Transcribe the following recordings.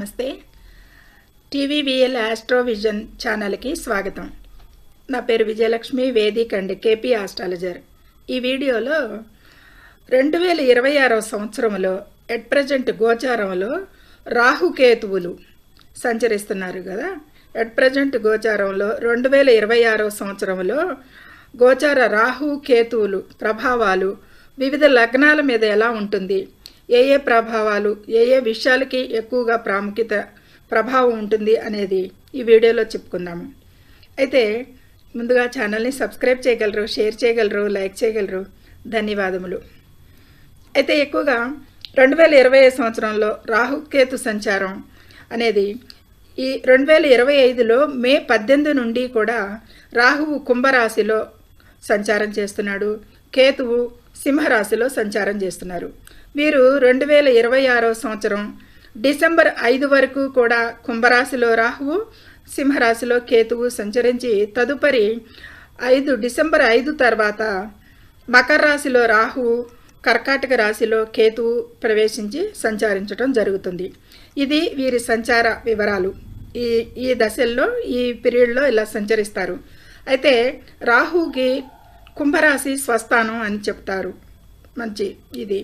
నమస్తే. టీవీవీఎల్ ఆస్ట్రోవిజన్ ఛానల్కి స్వాగతం. నా పేరు Vijayalakshmi, Vedic and KP astrologer. ఈ వీడియోలో 2026 సంవత్సరంలో ఎట్ ప్రజెంట్ గోచారంలో రాహుకేతువులు సంచరిస్తున్నారు కదా. ఎట్ ప్రజెంట్ గోచారంలో 2026 సంవత్సరంలో గోచార రాహు కేతువులు ప్రభావాలు వివిధ లగ్నాల మీద ఎలా ఉంటుంది, ఏ ప్రభావాలు ఏ విషయాలకి ఎక్కువగా ప్రభావం ఉంటుంది అనేది ఈ వీడియోలో చెప్పుకుందాము. అయితే ముందుగా ఛానల్ని సబ్స్క్రైబ్ చేయగలరు, షేర్ చేయగలరు, లైక్ చేయగలరు. ధన్యవాదములు. అయితే ఎక్కువగా 2020 సంవత్సరంలో రాహుకేతు సంచారం అనేది ఈ 2025లో మే 18 నుండి కూడా రాహువు కుంభరాశిలో సంచారం చేస్తున్నాడు, కేతువు సింహరాశిలో సంచారం చేస్తున్నారు. వీరు 2026 సంవత్సరం డిసెంబర్ 5 వరకు కూడా కుంభరాశిలో రాహువు, సింహరాశిలో కేతువు సంచరించి తదుపరి డిసెంబర్ 5 తర్వాత మకర రాశిలో రాహువు, కర్కాటక రాశిలో కేతువు ప్రవేశించి సంచరించడం జరుగుతుంది. ఇది వీరి సంచార వివరాలు. ఈ దశల్లో ఈ పీరియడ్లో ఇలా సంచరిస్తారు. అయితే రాహుకి కుంభరాశి స్వస్థానం అని చెప్తారు. మంచి ఇది.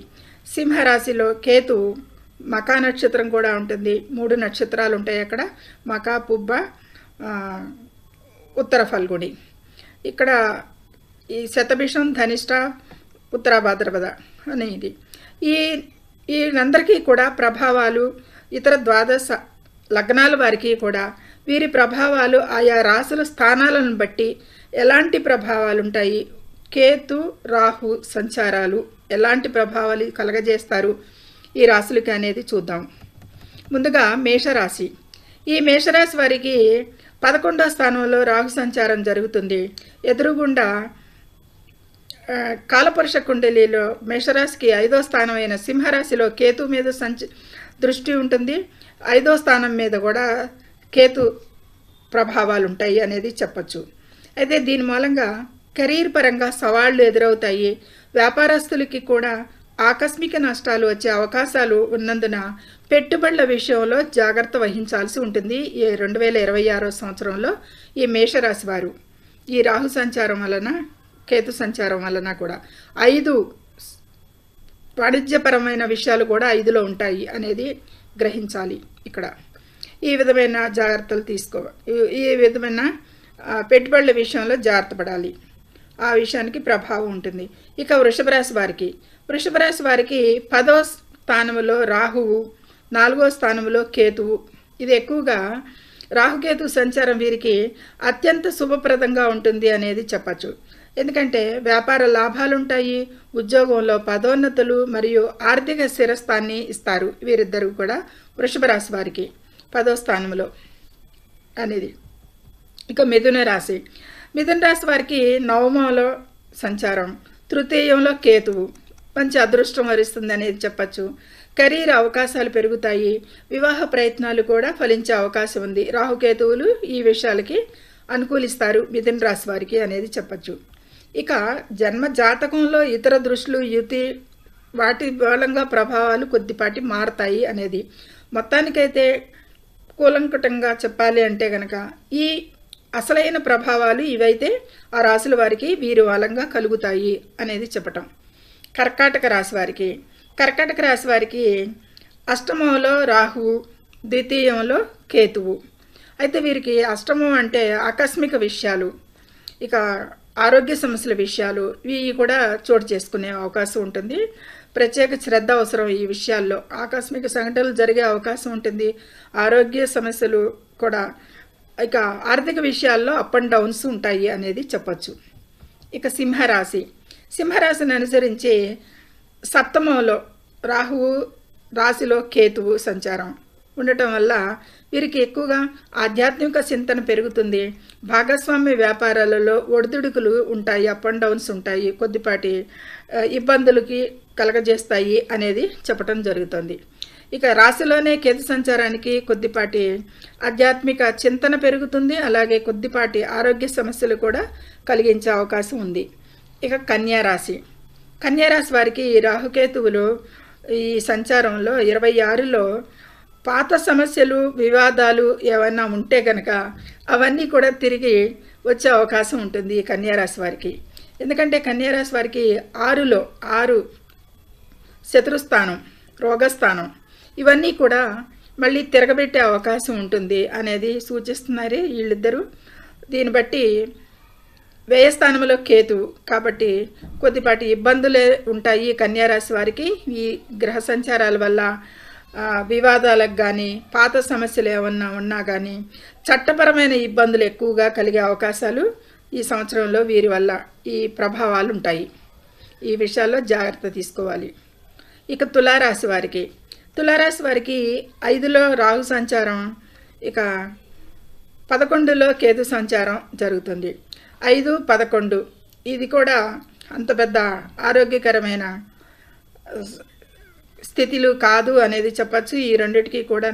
సింహరాశిలో కేతువు మకా నక్షత్రం కూడా ఉంటుంది. 3 నక్షత్రాలు ఉంటాయి అక్కడ, మకా, పుబ్బ, ఉత్తర ఫల్గుణి. ఇక్కడ ఈ శతభిషం, ధనిష్ట, ఉత్తర భాద్రపద అనేది వీళ్ళందరికీ కూడా ప్రభావాలు ఇతర ద్వాదశ లగ్నాల వారికి కూడా వీరి ప్రభావాలు ఆయా రాశుల స్థానాలను బట్టి ఎలాంటి ప్రభావాలు ఉంటాయి, కేతు రాహు సంచారాలు ఎలాంటి ప్రభావాలు కలగజేస్తారు ఈ రాశులకి అనేది చూద్దాం. ముందుగా మేషరాశి. ఈ మేషరాశి వారికి 11వ స్థానంలో రాహు సంచారం జరుగుతుంది. ఎదురుగుండా కాలపురుష కుండలిలో మేషరాశికి 5వ స్థానం అయిన సింహరాశిలో కేతు మీద దృష్టి ఉంటుంది. 5వ స్థానం మీద కూడా కేతు ప్రభావాలు ఉంటాయి అనేది చెప్పచ్చు. అయితే దీని మూలంగా కెరీర్ పరంగా సవాళ్లు ఎదురవుతాయి. వ్యాపారస్తులకి కూడా ఆకస్మిక నష్టాలు వచ్చే అవకాశాలు ఉన్నందున పెట్టుబడుల విషయంలో జాగ్రత్త వహించాల్సి ఉంటుంది. ఈ 2026 సంవత్సరంలో ఈ మేషరాశి వారు ఈ రాహు సంచారం వలన, కేతు సంచారం వలన కూడా 5 వాణిజ్యపరమైన విషయాలు కూడా 5లో ఉంటాయి అనేది గ్రహించాలి. ఇక్కడ ఈ విధమైన జాగ్రత్తలు ఈ విధమైన పెట్టుబడుల విషయంలో జాగ్రత్త పడాలి. ఆ విషయానికి ప్రభావం ఉంటుంది. ఇక వృషభ రాశి వారికి 10వ స్థానంలో రాహువు, 4వ స్థానంలో కేతువు. ఇది ఎక్కువగా రాహుకేతు సంచారం వీరికి అత్యంత శుభప్రదంగా ఉంటుంది అనేది చెప్పచ్చు. ఎందుకంటే వ్యాపార లాభాలు ఉంటాయి, ఉద్యోగంలో పదోన్నతులు మరియు ఆర్థిక స్థిరస్థాన్ని ఇస్తారు వీరిద్దరూ కూడా. వృషభ రాశి వారికి 10వ స్థానంలో అనేది. ఇక మిథున రాశి వారికి 9వ సంచారం, తృతీయంలో కేతువు. మంచి అదృష్టం వరిస్తుంది అనేది చెప్పచ్చు. కెరీర్ అవకాశాలు పెరుగుతాయి, వివాహ ప్రయత్నాలు కూడా ఫలించే అవకాశం ఉంది. రాహుకేతువులు ఈ విషయాలకి అనుకూలిస్తారు మిథున రాశి వారికి అనేది చెప్పచ్చు. ఇక జన్మ జాతకంలో ఇతర దృష్టిలు, యుతి వాటి మూలంగా ప్రభావాలు కొద్దిపాటి మారతాయి అనేది. మొత్తానికైతే కూలంకటంగా చెప్పాలి అంటే కనుక ఈ అసలైన ప్రభావాలు ఇవైతే ఆ రాశుల వారికి వీరి మూలంగా కలుగుతాయి అనేది చెప్పటం. కర్కాటక రాశి వారికి 8మంలో రాహువు, ద్వితీయంలో కేతువు. అయితే వీరికి 8మం అంటే ఆకస్మిక విషయాలు, ఇక ఆరోగ్య సమస్యల విషయాలు ఇవి కూడా చోటు చేసుకునే అవకాశం ఉంటుంది. ప్రత్యేక శ్రద్ధ అవసరం ఈ విషయాల్లో. ఆకస్మిక సంఘటనలు జరిగే అవకాశం ఉంటుంది. ఆరోగ్య సమస్యలు కూడా, ఇక ఆర్థిక విషయాల్లో అప్ అండ్ డౌన్స్ ఉంటాయి అనేది చెప్పచ్చు. ఇక సింహరాశిని అనుసరించి 7మంలో రాహువు, రాశిలో కేతువు సంచారం ఉండటం వల్ల వీరికి ఎక్కువగా ఆధ్యాత్మిక చింతన పెరుగుతుంది. భాగస్వామ్య వ్యాపారాలలో ఒడిదుడుకులు ఉంటాయి, అప్ అండ్ డౌన్స్ ఉంటాయి, కొద్దిపాటి ఇబ్బందులకి కలగజేస్తాయి అనేది చెప్పడం జరుగుతుంది. ఇక రాశిలోనే కేతు సంచారానికి కొద్దిపాటి ఆధ్యాత్మిక చింతన పెరుగుతుంది, అలాగే కొద్దిపాటి ఆరోగ్య సమస్యలు కూడా కలిగించే అవకాశం ఉంది. ఇక కన్యారాశి వారికి రాహుకేతువులు ఈ సంచారంలో 26లో పాత సమస్యలు వివాదాలు ఏమైనా ఉంటే కనుక అవన్నీ కూడా తిరిగి వచ్చే అవకాశం ఉంటుంది ఈ కన్యారాశి వారికి. ఎందుకంటే కన్యారాశి వారికి 6లో 6 శత్రుస్థానం, రోగస్థానం, ఇవన్నీ కూడా మళ్ళీ తిరగబెట్టే అవకాశం ఉంటుంది అనేది సూచిస్తున్నారు వీళ్ళిద్దరూ. దీన్ని బట్టి వ్యయస్థానంలో కేతు కాబట్టి కొద్దిపాటి ఇబ్బందులే ఉంటాయి కన్యారాశి వారికి. ఈ గ్రహ సంచారాల వల్ల వివాదాలకు కానీ పాత సమస్యలు ఏమన్నా ఉన్నా కానీ చట్టపరమైన ఇబ్బందులు ఎక్కువగా కలిగే అవకాశాలు ఈ సంవత్సరంలో వీరి వల్ల ఈ ప్రభావాలు ఉంటాయి. ఈ విషయాల్లో జాగ్రత్త తీసుకోవాలి. ఇక తులారాశి వారికి 5లో రాహు సంచారం, ఇక 11లో కేతు సంచారం జరుగుతుంది. 5, 11 ఇది కూడా అంత పెద్ద ఆరోగ్యకరమైన స్థితిలు కాదు అనేది చెప్పచ్చు. ఈ రెండిటికి కూడా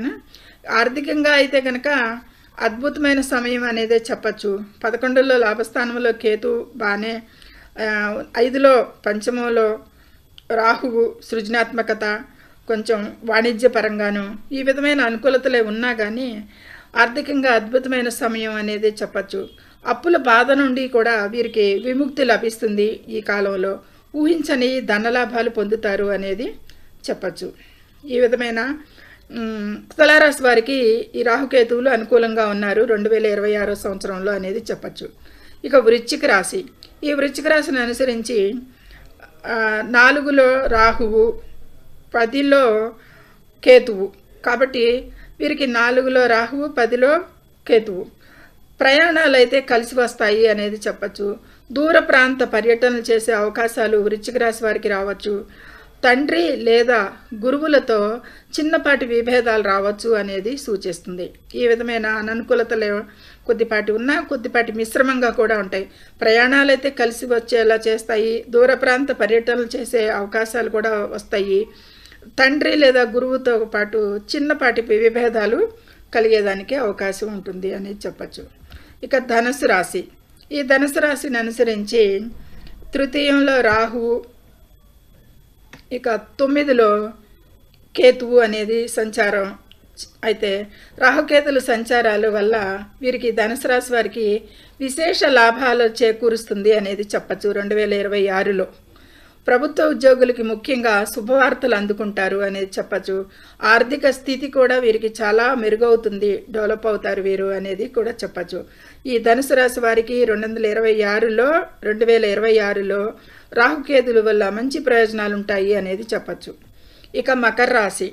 ఆర్థికంగా అయితే కనుక అద్భుతమైన సమయం అనేదే చెప్పచ్చు. 11లో లాభస్థానంలో కేతు బాగానే, 5లో పంచమంలో రాహువు సృజనాత్మకత, కొంచెం వాణిజ్యపరంగాను ఈ విధమైన అనుకూలతలే ఉన్నా కానీ ఆర్థికంగా అద్భుతమైన సమయం అనేది చెప్పచ్చు. అప్పుల బాధ నుండి కూడా వీరికి విముక్తి లభిస్తుంది. ఈ కాలంలో ఊహించని ధనలాభాలు పొందుతారు అనేది చెప్పచ్చు. ఈ విధమైన తులారాశి వారికి ఈ రాహుకేతువులు అనుకూలంగా ఉన్నారు 2026 సంవత్సరంలో అనేది చెప్పచ్చు. ఇక వృశ్చిక రాశి, ఈ వృశ్చిక రాశిని అనుసరించి 4లో రాహువు, 10లో కేతువు కాబట్టి వీరికి 4లో రాహువు, 10లో కేతువు. ప్రయాణాలు అయితే కలిసి వస్తాయి అనేది చెప్పచ్చు. దూర ప్రాంత పర్యటనలు చేసే అవకాశాలు వృశ్చిక రాశి వారికి రావచ్చు. తండ్రి లేదా గురువులతో చిన్నపాటి విభేదాలు రావచ్చు అనేది సూచిస్తుంది. ఈ విధమైన అననుకూలతలు కొద్దిపాటి ఉన్నా కొద్దిపాటి మిశ్రమంగా కూడా ఉంటాయి. ప్రయాణాలు అయితే కలిసి వచ్చేలా చేస్తాయి. దూర ప్రాంత పర్యటనలు చేసే అవకాశాలు కూడా వస్తాయి. తండ్రి లేదా గురువుతో పాటు చిన్నపాటి విభేదాలు కలిగేదానికి అవకాశం ఉంటుంది అనేది చెప్పచ్చు. ఇక ధనుసు రాశి, ఈ ధనుసు రాశిని అనుసరించి 3లో రాహువు, ఇక 9లో కేతువు అనేది సంచారం. అయితే రాహుకేతుల సంచారాల వల్ల వీరికి ధనుసు రాశి వారికి విశేష లాభాలు చేకూరుస్తుంది అనేది చెప్పచ్చు. 2026లో ప్రభుత్వ ఉద్యోగులకి ముఖ్యంగా శుభవార్తలు అందుకుంటారు అనేది చెప్పచ్చు. ఆర్థిక స్థితి కూడా వీరికి చాలా మెరుగవుతుంది, డెవలప్ అవుతారు వీరు అనేది కూడా చెప్పచ్చు. ఈ ధనుసు రాశి వారికి 2026లో రాహుకేతుల వల్ల మంచి ప్రయోజనాలు ఉంటాయి అనేది చెప్పచ్చు. ఇక మకర రాశి,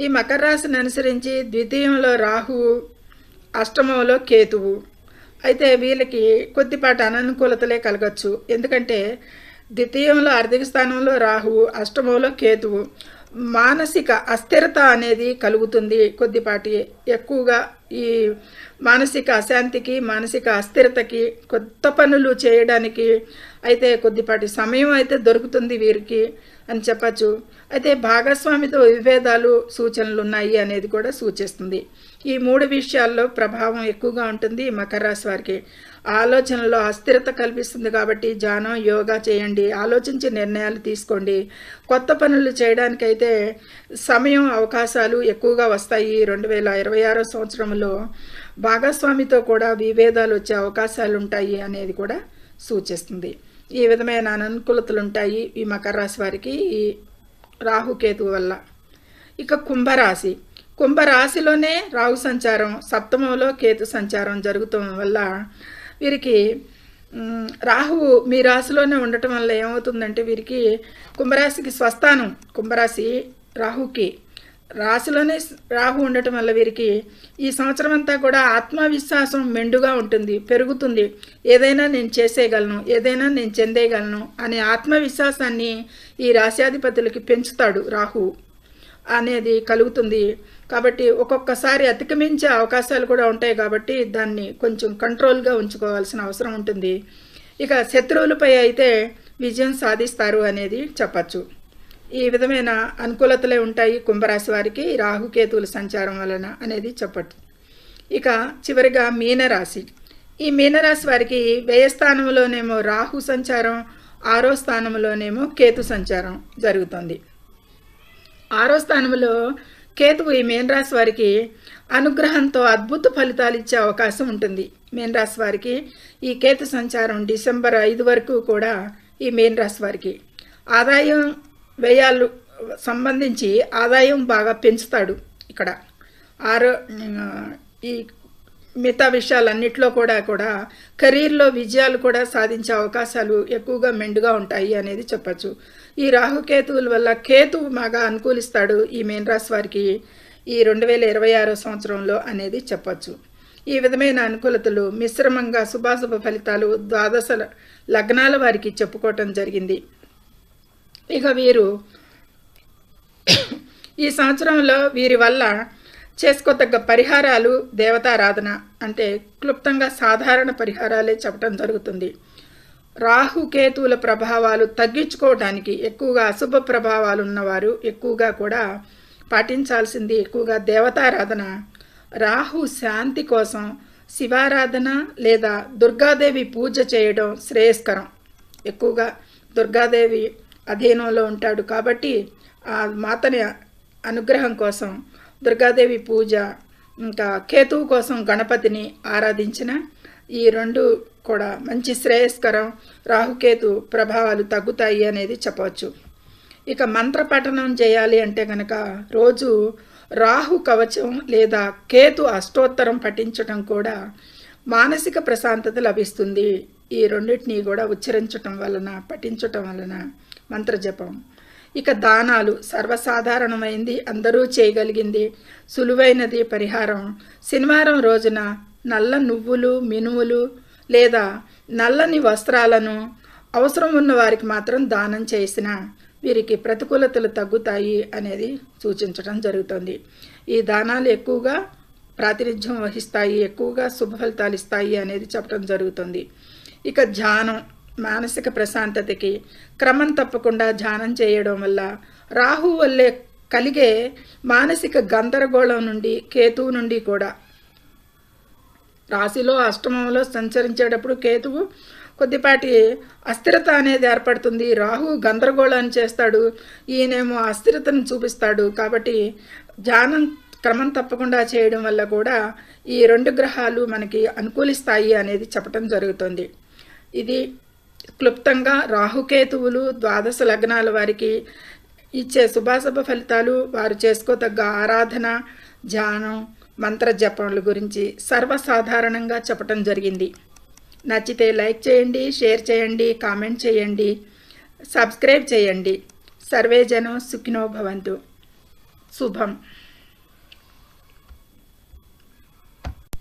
ఈ మకర రాశిని అనుసరించి 2లో రాహువు, 8లో కేతువు. అయితే వీళ్ళకి కొద్దిపాటి అననుకూలతలే కలగచ్చు. ఎందుకంటే 2లో ఆర్థిక స్థానంలో రాహువు, 8లో కేతువు. మానసిక అస్థిరత అనేది కలుగుతుంది. కొద్దిపాటి ఎక్కువగా ఈ మానసిక అశాంతికి, మానసిక అస్థిరతకి, కొత్త పనులు చేయడానికి అయితే కొద్దిపాటి సమయం అయితే దొరుకుతుంది వీరికి అని చెప్పచ్చు. అయితే భాగస్వామితో విభేదాలు సూచనలు ఉన్నాయి అనేది కూడా సూచిస్తుంది. ఈ 3 విషయాల్లో ప్రభావం ఎక్కువగా ఉంటుంది మకర రాశి వారికి. ఆలోచనలో అస్థిరత కల్పిస్తుంది కాబట్టి ధ్యానం, యోగా చేయండి, ఆలోచించి నిర్ణయాలు తీసుకోండి. కొత్త పనులు చేయడానికైతే సమయం, అవకాశాలు ఎక్కువగా వస్తాయి. 2026 సంవత్సరంలో భాగస్వామితో కూడా విభేదాలు వచ్చే అవకాశాలు ఉంటాయి అనేది కూడా సూచిస్తుంది. ఈ విధమైన అననుకూలతలు ఉంటాయి ఈ మకర రాశి వారికి ఈ రాహుకేతు వల్ల. ఇక కుంభరాశి, కుంభరాశిలోనే రాహు సంచారం, 7లో కేతు సంచారం జరుగుతాం వల్ల వీరికి రాహువు మీ రాశిలోనే ఉండటం వల్ల ఏమవుతుందంటే వీరికి కుంభరాశికి స్వస్థానం, కుంభరాశి రాహుకి రాశిలోనే రాహు ఉండటం వల్ల వీరికి ఈ సంవత్సరం అంతా కూడా ఆత్మవిశ్వాసం మెండుగా ఉంటుంది, పెరుగుతుంది. ఏదైనా నేను చేసేయగలను, ఏదైనా నేను చెందేయగలను అనే ఆత్మవిశ్వాసాన్ని ఈ రాశ్యాధిపతులకి పెంచుతాడు రాహు అనేది కలుగుతుంది. కాబట్టి ఒక్కొక్కసారి అతిక్రమించే అవకాశాలు కూడా ఉంటాయి కాబట్టి దాన్ని కొంచెం కంట్రోల్గా ఉంచుకోవాల్సిన అవసరం ఉంటుంది. ఇక శత్రువులపై అయితే విజయం సాధిస్తారు అనేది చెప్పచ్చు. ఈ విధమైన అనుకూలతలే ఉంటాయి కుంభరాశి వారికి రాహుకేతువుల సంచారం వలన అనేది చెప్పచ్చు. ఇక చివరిగా మీనరాశి, ఈ మీనరాశి వారికి వ్యయస్థానంలోనేమో రాహు సంచారం, 6వ స్థానంలోనేమో కేతు సంచారం జరుగుతుంది. 6వ స్థానంలో కేతువు ఈ మీనరాశి వారికి అనుగ్రహంతో అద్భుత ఫలితాలు ఇచ్చే అవకాశం ఉంటుంది. మీనరాశి వారికి ఈ కేతు సంచారం డిసెంబర్ 5 వరకు కూడా ఈ మీనరాశి వారికి ఆదాయం వ్యయాలు సంబంధించి ఆదాయం బాగా పెంచుతాడు. ఇక్కడ ఈ మిగతా విషయాలన్నింటిలో కూడా కెరీర్లో విజయాలు కూడా సాధించే అవకాశాలు ఎక్కువగా మెండుగా ఉంటాయి అనేది చెప్పచ్చు. ఈ రాహుకేతువుల వల్ల కేతువు బాగా అనుకూలిస్తాడు ఈ మీనరాశి వారికి ఈ 2026 సంవత్సరంలో అనేది చెప్పచ్చు. ఈ విధమైన అనుకూలతలు మిశ్రమంగా శుభాశుభ ఫలితాలు ద్వాదశ లగ్నాల వారికి చెప్పుకోవటం జరిగింది. ఇక వీరు ఈ సంవత్సరంలో వీరి వల్ల చేసుకోదగ్గ పరిహారాలు దేవతారాధన, అంటే క్లుప్తంగా సాధారణ పరిహారాలే చెప్పడం జరుగుతుంది. రాహుకేతువుల ప్రభావాలు తగ్గించుకోవడానికి ఎక్కువగా అశుభ ప్రభావాలు ఉన్నవారు ఎక్కువగా కూడా పాటించాల్సింది ఎక్కువగా దేవతారాధన. రాహు శాంతి కోసం శివారాధన లేదా దుర్గాదేవి పూజ చేయడం శ్రేయస్కరం. ఎక్కువగా దుర్గాదేవి అధీనంలో ఉంటాడు కాబట్టి ఆ మాతని అనుగ్రహం కోసం దుర్గాదేవి పూజ, ఇంకా కేతువు కోసం గణపతిని ఆరాధించిన ఈ రెండు కూడా మంచి శ్రేయస్కరం. రాహుకేతు ప్రభావాలు తగ్గుతాయి అనేది చెప్పవచ్చు. ఇక మంత్ర పఠనం చేయాలి అంటే కనుక రోజు రాహు కవచం లేదా కేతు అష్టోత్తరం పఠించటం కూడా మానసిక ప్రశాంతత లభిస్తుంది. ఈ రెండింటినీ కూడా ఉచ్చరించటం వలన పఠించటం వలన మంత్రజపం. ఇక దానాలు సర్వసాధారణమైంది, అందరూ చేయగలిగింది, సులువైనది పరిహారం. శనివారం రోజున నల్ల నువ్వులు, మినుములు లేదా నల్లని వస్త్రాలను అవసరం ఉన్న వారికి మాత్రం దానం చేసిన వీరికి ప్రతికూలతలు తగ్గుతాయి అనేది సూచించడం జరుగుతుంది. ఈ దానాలు ఎక్కువగా ప్రాతినిధ్యం వహిస్తాయి, ఎక్కువగా శుభ ఫలితాలు ఇస్తాయి అనేది చెప్పడం జరుగుతుంది. ఇక ధ్యానం మానసిక ప్రశాంతతకి క్రమం తప్పకుండా ధ్యానం చేయడం వల్ల రాహు వల్లే కలిగే మానసిక గందరగోళం నుండి, కేతువు నుండి కూడా రాశిలో అష్టమంలో సంచరించేటప్పుడు కేతువు కొద్దిపాటి అస్థిరత అనేది ఏర్పడుతుంది. రాహు గందరగోళాన్ని చేస్తాడు, ఈయనేమో అస్థిరతను చూపిస్తాడు. కాబట్టి ధ్యానం క్రమం తప్పకుండా చేయడం వల్ల కూడా ఈ రెండు గ్రహాలు మనకి అనుకూలిస్తాయి అనేది చెప్పడం జరుగుతుంది. ఇది క్లుప్తంగా రాహుకేతువులు ద్వాదశ లగ్నాల వారికి ఇచ్చే శుభాశుభ ఫలితాలు, వారు చేసుకోదగ్గ ఆరాధన, ధ్యానం, మంత్ర జపముల గురించి సర్వసాధారణంగా చెప్పడం జరిగింది. నచ్చితే లైక్ చేయండి, షేర్ చేయండి, కామెంట్ చేయండి, సబ్స్క్రైబ్ చేయండి. సర్వే జనం సుఖినో భవంతు. శుభం.